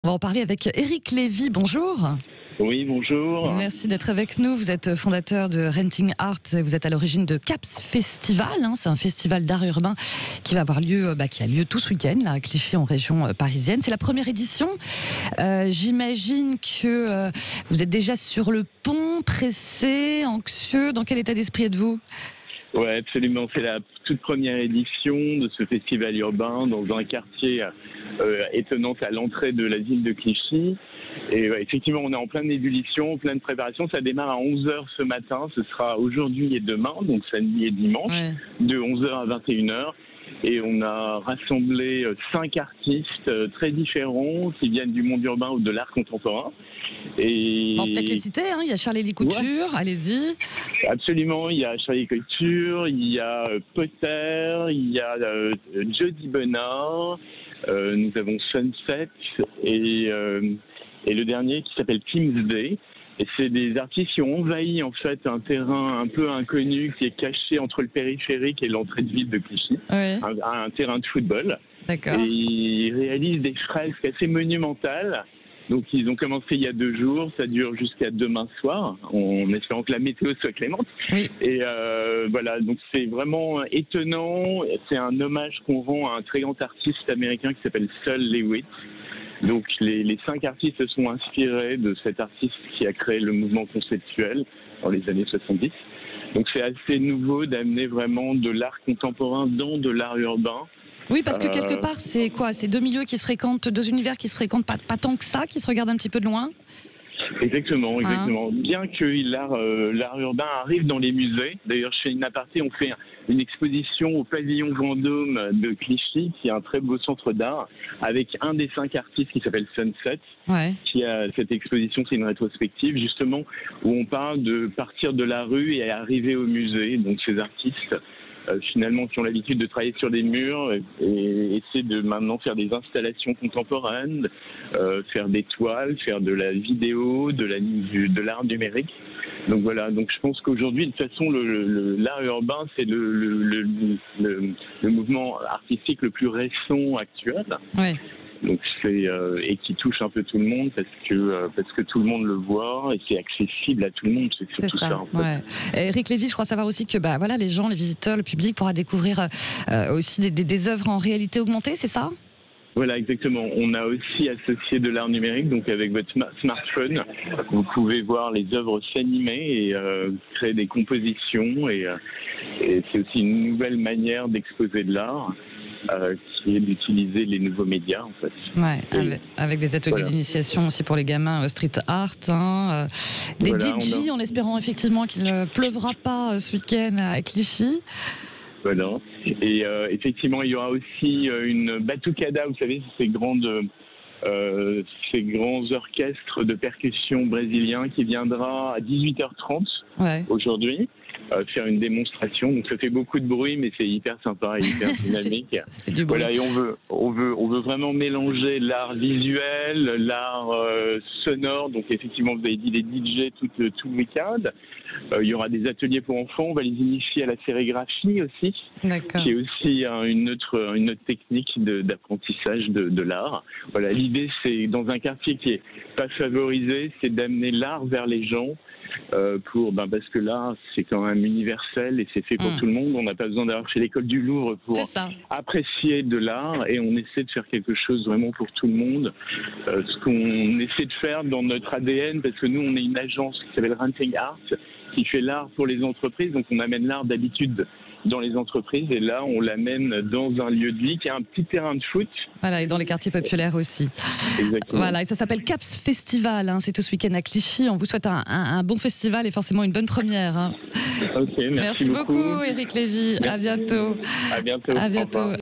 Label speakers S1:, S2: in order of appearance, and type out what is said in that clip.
S1: On va en parler avec Éric Lévy. Bonjour.
S2: Oui, bonjour.
S1: Merci d'être avec nous. Vous êtes fondateur de Renting Art. Vous êtes à l'origine de Caps Festival. C'est un festival d'art urbain qui va avoir lieu, qui a lieu tout ce week-end là, à Clichy en région parisienne. C'est la première édition. J'imagine que vous êtes déjà sur le pont, pressé, anxieux. Dans quel état d'esprit êtes-vous ?
S2: Oui, absolument. C'est la toute première édition de ce festival urbain dans un quartier étonnant à l'entrée de la ville de Clichy. Et effectivement, on est en pleine ébullition, en pleine préparation. Ça démarre à 11h ce matin. Ce sera aujourd'hui et demain, donc samedi et dimanche, de 11h à 21h. Et on a rassemblé 5 artistes très différents qui viennent du monde urbain ou de l'art contemporain. Et
S1: on peut peut-être les citer, il y a Charlie Couture, allez-y.
S2: Absolument, il y a Charlie Couture, il y a Potter, il y a Jody Bernard, nous avons Sunset et le dernier qui s'appelle King's Day. Et c'est des artistes qui ont envahi en fait un terrain un peu inconnu qui est caché entre le périphérique et l'entrée de ville de Clichy, un terrain de football.
S1: D'accord.
S2: Et ils réalisent des fresques assez monumentales. Donc ils ont commencé il y a 2 jours, ça dure jusqu'à demain soir, en espérant que la météo soit clémente.
S1: Oui.
S2: Et voilà, donc c'est vraiment étonnant. C'est un hommage qu'on rend à un très grand artiste américain qui s'appelle Sol Lewitt. Donc les 5 artistes se sont inspirés de cet artiste qui a créé le mouvement conceptuel dans les années 70. Donc c'est assez nouveau d'amener vraiment de l'art contemporain dans de l'art urbain.
S1: Oui, parce que quelque part, c'est quoi ? C'est 2 milieux qui se fréquentent, 2 univers qui se fréquentent pas tant que ça, qui se regardent un petit peu de loin.
S2: Exactement. Bien que l'art urbain arrive dans les musées. D'ailleurs, chez une aparté, on fait une exposition au pavillon Vendôme de Clichy, qui est un très beau centre d'art, avec un des 5 artistes qui s'appelle Sunset, qui a cette exposition, c'est une rétrospective, justement, où on parle de partir de la rue et arriver au musée. Donc, ces artistes, finalement, qui ont l'habitude de travailler sur des murs et essaient de maintenant faire des installations contemporaines, faire des toiles, faire de la vidéo, de l'art numérique. Donc voilà, donc je pense qu'aujourd'hui, de toute façon, l'art urbain, c'est le mouvement artistique le plus récent actuel.
S1: Oui.
S2: Donc et qui touche un peu tout le monde parce que tout le monde le voit et c'est accessible à tout le monde. C'est tout ça. En fait.
S1: Éric Lévy, je crois savoir aussi que voilà, les gens, les visiteurs, le public pourra découvrir aussi des œuvres en réalité augmentée, c'est ça ?
S2: Voilà, exactement. On a aussi associé de l'art numérique, donc avec votre smartphone, vous pouvez voir les œuvres s'animer et créer des compositions et c'est aussi une nouvelle manière d'exposer de l'art. Qui est d'utiliser les nouveaux médias en fait.
S1: Avec des ateliers d'initiation aussi pour les gamins street art, des DJ en espérant effectivement qu'il ne pleuvra pas ce week-end à Clichy.
S2: Voilà. Et effectivement, il y aura aussi une batucada, vous savez, ces grands orchestres de percussion brésiliens qui viendra à 18h30 aujourd'hui. Faire une démonstration, donc ça fait beaucoup de bruit mais c'est hyper sympa et hyper dynamique. Voilà, et on veut vraiment mélanger l'art visuel, l'art sonore, donc effectivement vous avez dit les DJ tout le week-end. Il y aura des ateliers pour enfants, on va les initier à la sérigraphie aussi, qui est aussi une autre technique d'apprentissage de l'art. Voilà, l'idée c'est dans un quartier qui est pas favorisé, c'est d'amener l'art vers les gens. Parce que l'art c'est quand même universel et c'est fait pour tout le monde. On n'a pas besoin d'aller chez l'école du Louvre pour apprécier de l'art et on essaie de faire quelque chose vraiment pour tout le monde. Ce qu'on essaie de faire dans notre ADN, parce que nous on est une agence qui s'appelle Renting Art qui fait l'art pour les entreprises, donc on amène l'art d'habitude dans les entreprises et là on l'amène dans un lieu de vie qui est un petit terrain de foot. Voilà, et dans les quartiers populaires aussi. Exactement. Voilà, et ça s'appelle Caps Festival, c'est tout ce week-end à Clichy. On vous souhaite un bon festival et forcément une bonne première. Ok, merci beaucoup Éric Lévy, à bientôt. À bientôt.